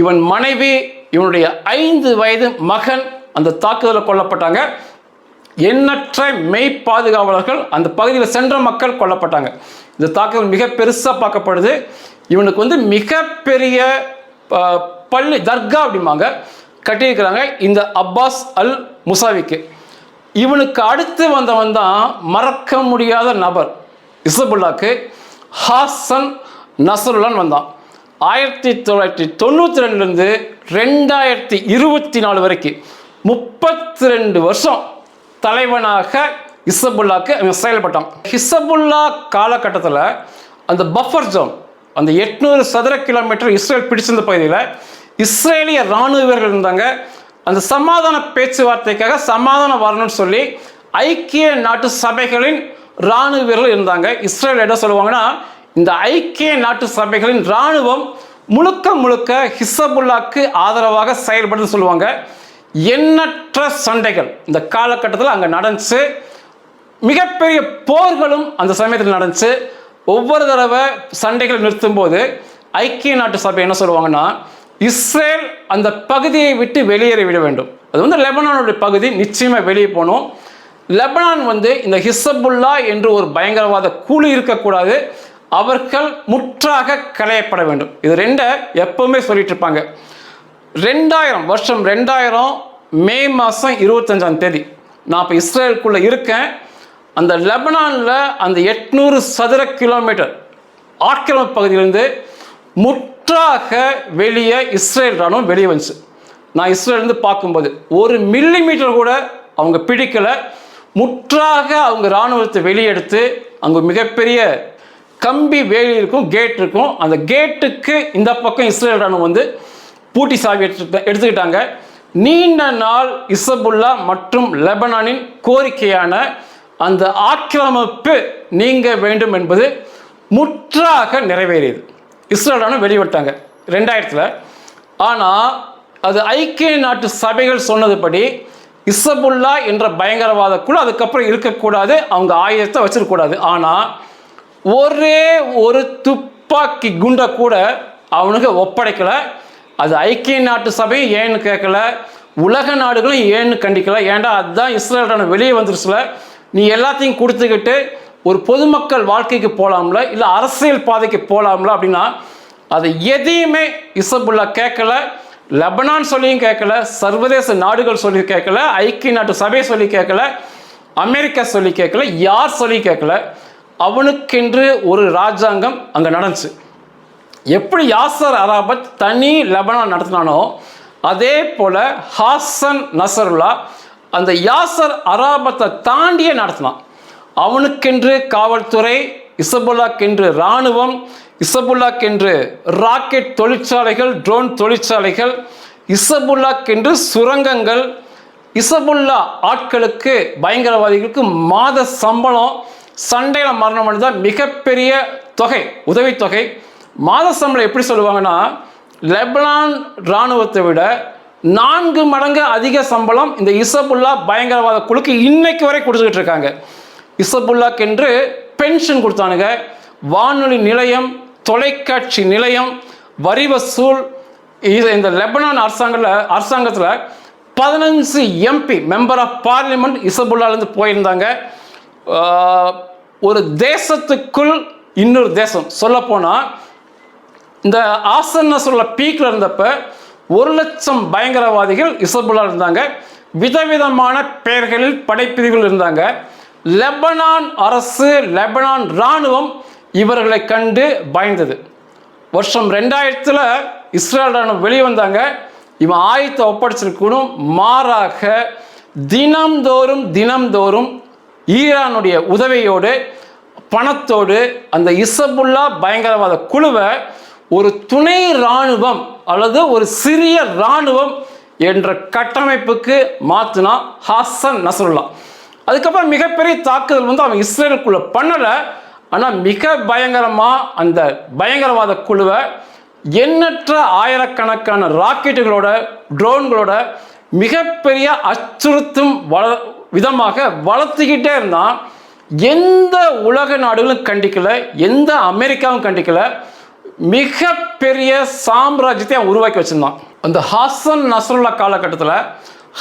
இவன் மனைவி, இவனுடைய 5 வயது மகன் அந்த தாக்குதலில் கொல்லப்பட்டாங்க. எண்ணற்ற மெய் பாதுகாவலர்கள், அந்த பகுதியில் சென்ற மக்கள் கொல்லப்பட்டாங்க. இந்த தாக்குதல் மிக பெருசாக பார்க்கப்படுது. இவனுக்கு வந்து மிகப்பெரிய பள்ளி தர்கா அப்படிம்பாங்க கட்டியிருக்கிறாங்க இந்த அப்பாஸ் அல் முசாவிக்கு. இவனுக்கு அடுத்து வந்தவன் தான் மறக்க முடியாத நபர் ஹிஸ்புல்லாக்கு, ஹாசன் நஸ்ருல்லான்னு வந்தான். 1992 2024 வரைக்கும் 32 வருஷம் தலைவனாக ஹிஸ்புல்லாக்கு அவன் செயல்பட்டான். ஹிஸ்புல்லா காலகட்டத்தில் அந்த பஃபர் ஜோன், அந்த 800 சதுர கிலோமீட்டர் இஸ்ரேல் பிடிச்சிருந்த பகுதியில் இஸ்ரேலிய இராணுவ வீரர்கள் இருந்தாங்க. அந்த சமாதான பேச்சுவார்த்தைக்காக சமாதானம் வரணும்னு சொல்லி ஐக்கிய நாட்டு சபைகளின் இராணுவ வீரர்கள் இருந்தாங்க. இஸ்ரேல் என்ன சொல்லுவாங்கன்னா, இந்த ஐக்கிய நாட்டு சபைகளின் இராணுவம் முழுக்க முழுக்க ஹிஸ்புல்லாக்கு ஆதரவாக செயல்படுன்னு சொல்லுவாங்க. எண்ணற்ற சண்டைகள் இந்த காலகட்டத்தில் அங்கே நடந்துச்சு. மிகப்பெரிய போர்களும் அந்த சமயத்தில் நடந்துச்சு. ஒவ்வொரு தடவை சண்டைகள் நிறுத்தும் போது ஐக்கிய நாட்டு சபை என்ன சொல்லுவாங்கன்னா, இஸ்ரேல் அந்த பகுதியை விட்டு வெளியேறி விட வேண்டும். அது வந்து லெபனானுடைய பகுதி, நிச்சயமாக வெளியே போகணும். லெபனான் வந்து இந்த ஹிஸ்புல்லா என்று ஒரு பயங்கரவாத குழு இருக்கக்கூடாது, அவர்கள் முற்றாக களையப்பட வேண்டும். இது ரெண்டை எப்பவுமே சொல்லிட்டு இருப்பாங்க. 2000 மே மாதம் 25 நான் இப்போ இஸ்ரேலுக்குள்ளே இருக்கேன். அந்த லெபனானில் அந்த 800 சதுர கிலோமீட்டர் ஆக்கிரமிப்பு பகுதியிலிருந்து முற்றாக வெளியே இஸ்ரேல் ராணுவம் வெளியே வந்துச்சு. நான் இஸ்ரேலேருந்து பார்க்கும்போது 1 மில்லிமீட்டர் கூட அவங்க பிடிக்கலை. முற்றாக அவங்க இராணுவத்தை வெளியெடுத்து அங்கே மிகப்பெரிய கம்பி வேலி இருக்கும், கேட் இருக்கும். அந்த கேட்டுக்கு இந்த பக்கம் இஸ்ரேல் ராணுவம் வந்து பூட்டி சாவி எடுத்துக்கிட்டாங்க. நீண்ட நாள் ஹிஸ்புல்லா மற்றும் லெபனானின் கோரிக்கையான அந்த ஆக்கிரமிப்பு நீங்க வேண்டும் என்பது முற்றாக நிறைவேறியது. இஸ்ரேல் ராணுவம் வெளிவிட்டாங்க 2000. ஆனால் அது ஐக்கிய நாட்டு சபைகள் சொன்னதுபடி ஹிஸ்புல்லா என்ற பயங்கரவாத குழு அதுக்கப்புறம் இருக்கக்கூடாது, அவங்க ஆயுதத்தை வச்சிருக்கக்கூடாது. ஆனால் ஒரே ஒரு துப்பாக்கி குண்டை கூட அவனுக்கு ஒப்படைக்கலை. அது ஐக்கிய நாட்டு சபை ஏன்னு கேட்கல, உலக நாடுகளும் ஏன்னு கண்டிக்கல. ஏன்டா அதுதான் இஸ்ரேலுக்கான வெளியே வந்துருச்சுல, நீ எல்லாத்தையும் கொடுத்துக்கிட்டு ஒரு பொதுமக்கள் வாழ்க்கைக்கு போகலாம்ல, இல்லை அரசியல் பாதைக்கு போகலாம்ல அப்படின்னா அதை எதையுமே இசபுல்லா கேட்கல. லெபனான் சொல்லியும் கேட்கல, சர்வதேச நாடுகள் சொல்லி கேட்கல, ஐக்கிய நாட்டு சபை சொல்லி கேட்கல, அமெரிக்கா சொல்லி கேட்கல, யார் சொல்லி கேட்கல. அவனுக்கென்று ஒரு ராஜாங்கம் அங்கே நடந்துச்சு. எப்படி யாசர் அரபாத் தனி லெபனான் நடத்தினானோ அதே போல் ஹாசன் நசருல்லா அந்த யாசர் அரபாத்தை தாண்டியே நடத்தினான். அவனுக்கென்று காவல்துறை, இசபுல்லாக்கென்று இராணுவம், இசபுல்லாக்கென்று ராக்கெட் தொழிற்சாலைகள், ட்ரோன் தொழிற்சாலைகள், இசபுல்லாக்கென்று சுரங்கங்கள், இசபுல்லா ஆட்களுக்கு பயங்கரவாதிகளுக்கு மாத சம்பளம், சண்டையில் மரணம் அடைந்தால் மிகப்பெரிய தொகை, உதவித்தொகை. மாத சம்பளம் எப்படி சொல்லுவாங்கன்னா லெபனான் இராணுவத்தை விட 4 மடங்கு அதிக சம்பளம் இந்த இசபுல்லா பயங்கரவாத குழுக்கு இன்னைக்கு வரை கொடுத்துக்கிட்டு இருக்காங்க. இசபுல்லாக்கென்று பென்ஷன் கொடுத்தானுங்க, வானொலி நிலையம், தொலைக்காட்சி நிலையம், வரி வசூல். இது இந்த லெபனான் அரசாங்கத்தில் 15 எம்பி மெம்பர் ஆஃப் பார்லிமெண்ட் இசபுல்லாலேருந்து போயிருந்தாங்க. ஒரு தேசத்துக்குள் இன்னொரு தேசம் சொல்லப்போனால் இந்த ஆசன் நஸ்ருல்லா பீக்கில் இருந்தப்ப 1,00,000 பயங்கரவாதிகள் இசபுல்லா இருந்தாங்க. விதவிதமான பெயர்களில் படைப்பிரிவுகள் இருந்தாங்க. லெபனான் அரசு, லெபனான் இராணுவம் இவர்களை கண்டு பயந்தது. வருஷம் 2000 இஸ்ரேல் ராணுவம் வெளியே வந்தாங்க. இவன் ஆயுதத்தை ஒப்படைச்சிருக்கணும். மாறாக தினம்தோறும் ஈரானுடைய உதவியோடு பணத்தோடு அந்த இசபுல்லா பயங்கரவாத குழுவை ஒரு துணை இராணுவம் அல்லது ஒரு சிறிய இராணுவம் என்ற கட்டமைப்புக்கு மாற்றினா ஹாசன் நஸ்ருல்லா. அதுக்கப்புறம் மிகப்பெரிய தாக்குதல் அவன் இஸ்ரேலுக்குள்ள பண்ணலை. ஆனால் மிக பயங்கரமாக அந்த பயங்கரவாத குழுவை எண்ணற்ற ஆயிரக்கணக்கான ராக்கெட்டுகளோட, ட்ரோன்களோட மிகப்பெரிய அச்சுறுத்தும் விதமாக வளர்த்துக்கிட்டே இருந்தான். எந்த உலக நாடுகளும் கண்டிக்கல, எந்த அமெரிக்காவும் கண்டிக்கல. மிகப்பெரிய சாம்ராஜ்யத்தை அவன் உருவாக்கி வச்சிருந்தான். அந்த ஹாசன் நஸ்ருல்லா காலகட்டத்தில்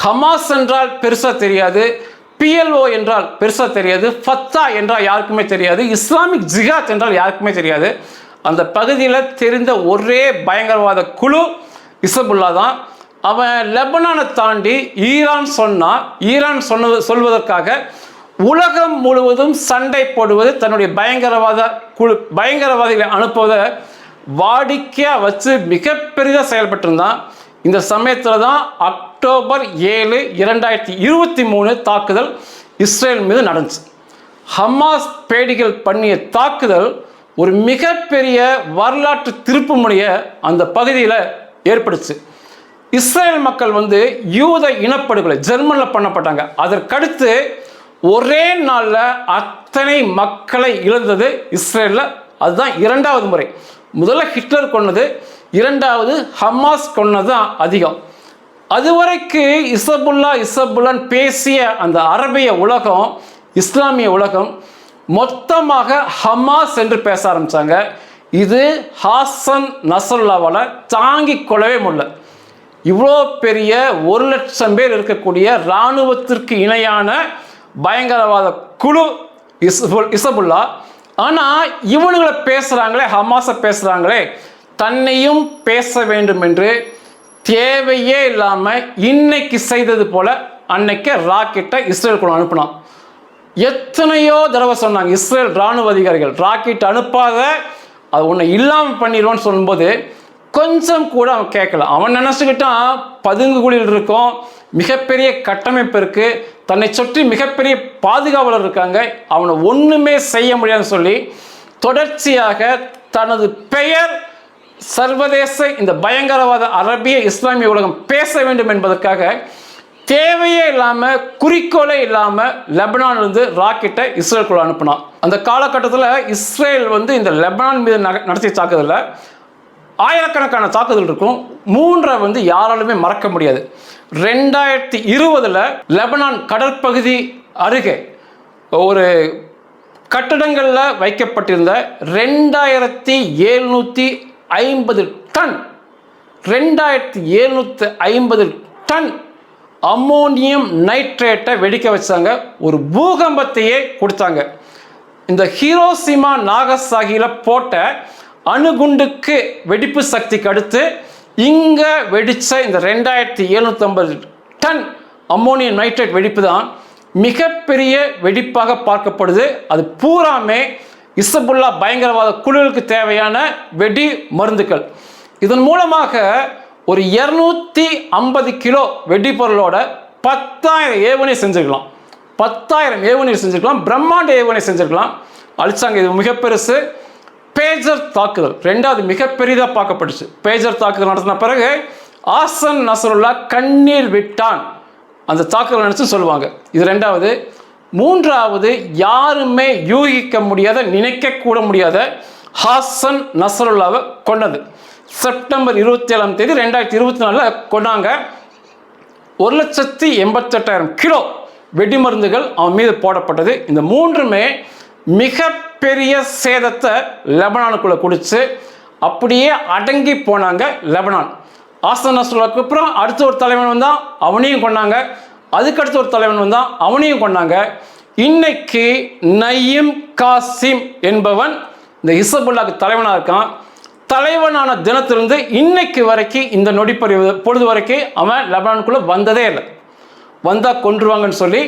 ஹமாஸ் என்றால் பெருசாக தெரியாது, PLO என்றால் பெருசாக தெரியாது, ஃபத்தா என்றால் யாருக்குமே தெரியாது, இஸ்லாமிக் ஜிஹாத் என்றால் யாருக்குமே தெரியாது. அந்த பகுதியில் தெரிந்த ஒரே பயங்கரவாத குழு இசபுல்லா தான். அவன் லெபனானை தாண்டி ஈரான் சொல்வதற்காக உலகம் முழுவதும் சண்டை போடுவது, தன்னுடைய பயங்கரவாதிகளை அனுப்புவதை வாடிக்கையாக வச்சு மிகப்பெரியதாக செயல்பட்டிருந்தான். இந்த சமயத்தில் தான் அக்டோபர் 7, 2023 தாக்குதல் இஸ்ரேல் மீது நடந்துச்சு. ஹமாஸ் பேடிகள் பண்ணிய தாக்குதல் ஒரு மிகப்பெரிய வரலாற்று திருப்பு முனையை அந்த பகுதியில் ஏற்படுச்சு. இஸ்ரேல் மக்கள் யூத இனப்படுகொலை ஜெர்மனில் பண்ணப்பட்டாங்க. அதற்கடுத்து ஒரே நாளில் அத்தனை மக்களை இழந்தது இஸ்ரேலில். அதுதான் 2வது முறை. முதல்ல ஹிட்லர் கொன்னது, 2வது ஹமாஸ் கொன்னது தான் அதிகம். அதுவரைக்கு இசபுல்லான்னு பேசிய அந்த அரபிய உலகம், இஸ்லாமிய உலகம் மொத்தமாக ஹமாஸ் என்று பேச ஆரம்பித்தாங்க. இது ஹாசன் நஸ்ருல்லாவால் தாங்கிக் கொள்ளவே முடியல. இவ்வளோ பெரிய 1,00,000 பேர் இருக்கக்கூடிய இராணுவத்திற்கு இணையான பயங்கரவாத குழு இசபுல்லா. ஆனால் இவனுங்களை பேசுகிறாங்களே, ஹமாஸை பேசுகிறாங்களே, தன்னையும் பேச வேண்டும் என்று தேவையே இல்லாமல் இன்னைக்கு செய்தது போல அன்னைக்கு ராக்கெட்டை இஸ்ரேலுக்குள்ள அனுப்பினான். எத்தனையோ தடவை சொன்னாங்க இஸ்ரேல் இராணுவ அதிகாரிகள், ராக்கெட் அனுப்பாத, அது ஒன்று இல்லாமல் பண்ணிடுவான்னு சொல்லும்போது கொஞ்சம் கூட அவன் கேட்கல. அவன் நினச்சிக்கிட்டான் பதுங்குகுழியில் இருக்கும், மிகப்பெரிய கட்டமைப்பு இருக்குது, தன்னை சுற்றி மிகப்பெரிய பாதுகாவலர் இருக்காங்க, அவனை ஒன்றுமே செய்ய முடியாதுன்னு சொல்லி தொடர்ச்சியாக தனது பெயர் சர்வதேச இந்த பயங்கரவாத அரபிய இஸ்லாமிய உலகம் பேச வேண்டும் என்பதற்காக தேவையே இல்லாமல், குறிக்கோளே இல்லாமல் லெபனான்லேருந்து ராக்கெட்டை இஸ்ரேலுக்குள்ள அனுப்பினான். அந்த காலகட்டத்தில் இஸ்ரேல் இந்த லெபனான் மீது நடத்திய தாக்குதலில் ஆயிரக்கணக்கான தாக்குதல் இருக்கும். 3 யாராலுமே மறக்க முடியாது. 2020 லெபனான் கடற்பகுதி அருகே ஒரு கட்டடங்களில் வைக்கப்பட்டிருந்த 2750 டன் 2750 டன் அம்மோனியம் நைட்ரேட்டை வெடிக்க வச்சாங்க. ஒரு பூகம்பத்தையே கொடுத்தாங்க. இந்த ஹிரோஷிமா நாகசாகியில் போட்ட அணுகுண்டுக்கு வெடிப்பு சக்திக்கு அடுத்து இங்கே வெடித்த இந்த 2750 டன் அம்மோனியம் நைட்ரேட் வெடிப்பு தான் மிகப்பெரிய வெடிப்பாக பார்க்கப்படுது. அது பூராமே இசபுல்லா பயங்கரவாத குழுவுக்கு தேவையான வெடி மருந்துகள். இதன் மூலமாக ஒரு 250 கிலோ வெடிப்பொருளோட 10,000 ஏவுகணை செஞ்சுருக்கலாம். 10,000 ஏவுகணை செஞ்சுருக்கலாம். பிரம்மாண்ட ஏவுகணை செஞ்சுருக்கலாம். அழிச்சாங்க. இது மிக பெருசு. பேஜர் தாக்குதல் ரெண்டாவது மிகப்பெரியதாக பார்க்கப்பட்டுச்சு. பேஜர் தாக்குதல் நடத்தின பிறகு ஆசன் நசருல்லா கண்ணீர் விட்டான். அந்த தாக்குதல் நினச்சி சொல்லுவாங்க. இது ரெண்டாவது. மூன்றாவது, யாருமே யூகிக்க முடியாத, நினைக்கக்கூட முடியாத ஹாசன் நசருல்லாவை கொண்டது. செப்டம்பர் 27ஆம் தேதி 2024 கொண்டாங்க. 1,88,000 கிலோ வெடிமருந்துகள் அவன் மீது போடப்பட்டது. இந்த மூன்றுமே மிகப்பெரிய சேதத்தை லெபனானுக்குள்ளே கொடுத்து அப்படியே அடங்கி போனாங்க லெபனான். ஆசன் நஸ்ருல்லாவுக்கு அப்புறம் அடுத்த ஒரு தலைவன் வந்தான், அவனையும் கொண்டாங்க. அதுக்கடுத்து ஒரு தலைவன் வந்தான், அவனையும் கொண்டாங்க. இன்னைக்கு நயீம் காசிம் என்பவன் இந்த ஹிஸ்புல்லாஹ்க்கு தலைவனாக இருக்கான். தலைவனான தினத்திலிருந்து இன்னைக்கு வரைக்கும் இந்த பொழுது வரைக்கும் அவன் லெபனானுக்குள்ளே வந்ததே இல்லை. வந்தால் கொன்றுவாங்கன்னு சொல்லி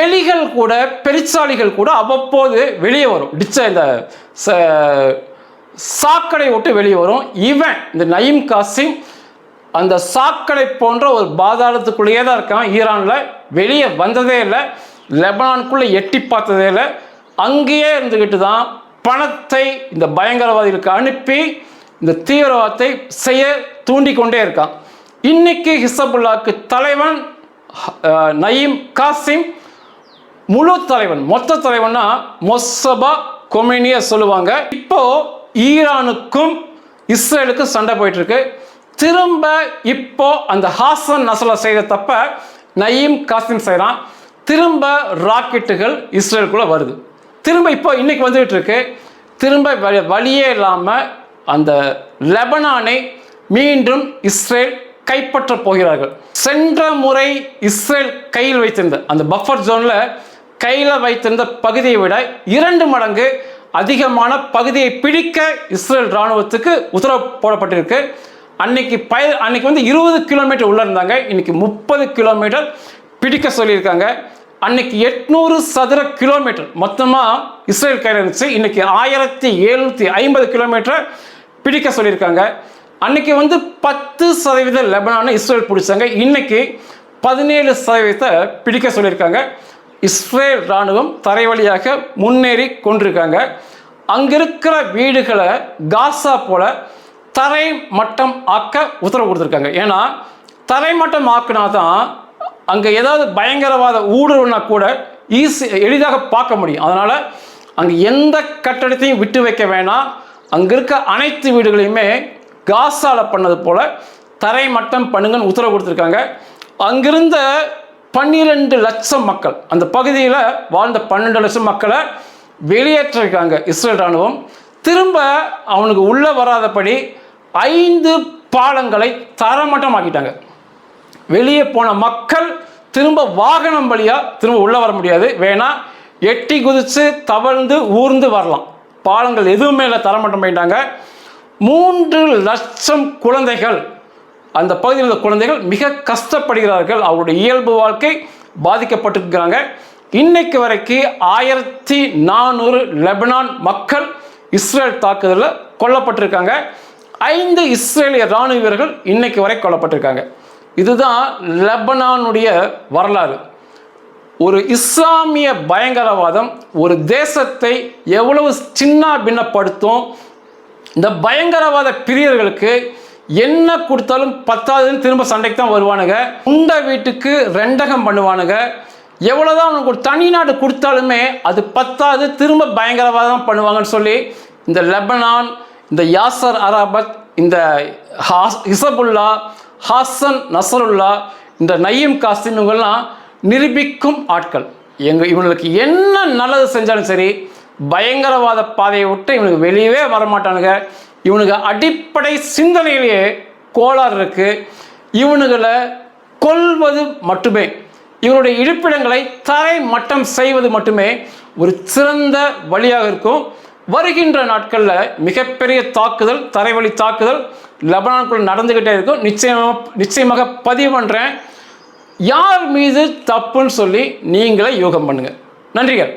எலிகள் கூட பெருச்சாளிகள் கூட அவ்வப்போது வெளியே வரும். இந்த சாக்கடை விட்டு வெளியே வரும். இவன் இந்த நயீம் காசிம் அந்த சாக்கடை போன்ற ஒரு பாதாளத்துக்குள்ளேயே தான் இருக்கான். ஈரானில் வெளியே வந்ததே இல்லை. லெபனானுக்குள்ளே எட்டி பார்த்ததே இல்லை. அங்கேயே இருந்துக்கிட்டு தான் பணத்தை இந்த பயங்கரவாதிகளுக்கு அனுப்பி இந்த தீவிரவாதத்தை செய்ய தூண்டிக்கொண்டே இருக்கான். இன்னைக்கு ஹிஸ்புல்லாஹ்க்கு தலைவன் நயீம் காசிம். முழு தலைவன், மொத்த தலைவன்னா மொசபா கொமேனியை சொல்லுவாங்க. இப்போ ஈரானுக்கும் இஸ்ரேலுக்கும் சண்டை போயிட்டு இருக்கு. திரும்ப இப்போ அந்த ஹாசன் நஸ்ருல்லா செய்த தப்ப நயீம் காசிம் செய்கிறான். திரும்ப ராக்கெட்டுகள் இஸ்ரேலுக்குள்ளே வருது. திரும்ப இப்போ இன்னைக்கு வந்துகிட்டு இருக்கு. திரும்ப வழியே இல்லாமல் அந்த லெபனானை மீண்டும் இஸ்ரேல் கைப்பற்ற போகிறார்கள். சென்ற முறை இஸ்ரேல் கையில் வைத்திருந்த அந்த பஃபர் ஜோனில் கையில் வைத்திருந்த பகுதியை விட 2 மடங்கு அதிகமான பகுதியை பிடிக்க இஸ்ரேல் இராணுவத்துக்கு உத்தரவு போடப்பட்டிருக்கு. அன்னைக்கு 20 கிலோமீட்டர் உள்ள இருந்தாங்க. இன்னைக்கு 30 கிலோமீட்டர் பிடிக்க சொல்லியிருக்காங்க. அன்னைக்கு 800 சதுர கிலோமீட்டர் மொத்தமாக இஸ்ரேல் கையில் இருந்துச்சு. இன்னைக்கு 1750 கிலோமீட்டர் பிடிக்க சொல்லியிருக்காங்க. அன்னைக்கு 10% லெபனானை இஸ்ரேல் பிடிச்சாங்க. இன்னைக்கு 17% பிடிக்க சொல்லியிருக்காங்க. இஸ்ரேல் இராணுவம் தரை வழியாக முன்னேறி கொண்டிருக்காங்க. அங்கே இருக்கிற வீடுகளை காசா போல தரை மட்டம் ஆக்க உத்தரவு கொடுத்துருக்காங்க. ஏன்னா தரை மட்டம் ஆக்கினா தான் அங்கே ஏதாவது பயங்கரவாத ஊடுருவனா கூட எளிதாக பார்க்க முடியும். அதனால் அங்கே எந்த கட்டடத்தையும் விட்டு வைக்க வேணாம். அங்கே இருக்க அனைத்து வீடுகளையுமே காசாவில் பண்ணது போல் தரை மட்டம் பண்ணுங்கன்னு உத்தரவு கொடுத்துருக்காங்க. அங்கிருந்த 12 லட்சம் மக்கள், அந்த பகுதியில் வாழ்ந்த 12 லட்சம் மக்களை வெளியேற்றிருக்காங்க இஸ்ரேல் இராணுவம். திரும்ப அவனுக்கு உள்ளே வராதபடி 5 பாலங்களை தரமட்டம் ஆக்கிட்டாங்க. வெளியே போன மக்கள் திரும்ப வாகனம் வழியாக திரும்ப உள்ளே வர முடியாது. வேணா எட்டி குதித்து தவழ்ந்து ஊர்ந்து வரலாம். பாலங்கள் எதுவுமே இல்லை, தரமட்டம் பண்ணிட்டாங்க. 3 லட்சம் குழந்தைகள், அந்த பகுதியில் உள்ள குழந்தைகள் மிக கஷ்டப்படுகிறார்கள். அவருடைய இயல்பு வாழ்க்கை பாதிக்கப்பட்டிருக்கிறாங்க. இன்னைக்கு வரைக்கும் 1400 லெபனான் மக்கள் இஸ்ரேல் தாக்குதலில் கொல்லப்பட்டிருக்காங்க. 5 இஸ்ரேலிய இராணுவ வீரர்கள் இன்னைக்கு வரை கொல்லப்பட்டிருக்காங்க. இதுதான் லெபனானுடைய வரலாறு. ஒரு இஸ்லாமிய பயங்கரவாதம் ஒரு தேசத்தை எவ்வளவு சின்ன பின்னப்படுத்தும். இந்த பயங்கரவாத பிரியர்களுக்கு என்ன கொடுத்தாலும் பத்தாதுன்னு திரும்ப சண்டைக்கு தான் வருவானுங்க. உண்ட வீட்டுக்கு ரெண்டகம் பண்ணுவானுங்க. எவ்வளோதான் அவனுக்கு ஒரு தனி நாடு கொடுத்தாலுமே அது பத்தாது, திரும்ப பயங்கரவாதம் பண்ணுவாங்கன்னு சொல்லி இந்த லெபனான், இந்த யாசர் அரபத், இந்த ஹிஸ்புல்லா, ஹாசன் நஸ்ருல்லா, இந்த நயீம் காசிம் இவங்கெல்லாம் நிரூபிக்கும் ஆட்கள். இவங்களுக்கு என்ன நல்லது செஞ்சாலும் சரி பயங்கரவாத பாதையை விட்டு இவனுக்கு வெளியவே வரமாட்டானுங்க. இவனுக்கு அடிப்படை சிந்தனையிலேயே கோளாறு இருக்குது. இவனுங்களை கொல்வது மட்டுமே, இவருடைய இருப்பிடங்களை தரை மட்டம் செய்வது மட்டுமே ஒரு சிறந்த வழியாக இருக்கும். வருகின்ற நாட்களில் மிகப்பெரிய தாக்குதல், தரைவழி தாக்குதல் லெபனானுக்குள்ள நடந்துக்கிட்டே இருக்கும். நிச்சயமாக பதிவு பண்ணுறேன். யார் மீது தப்புன்னு சொல்லி நீங்களே யூகம் பண்ணுங்கள். நன்றிகள்.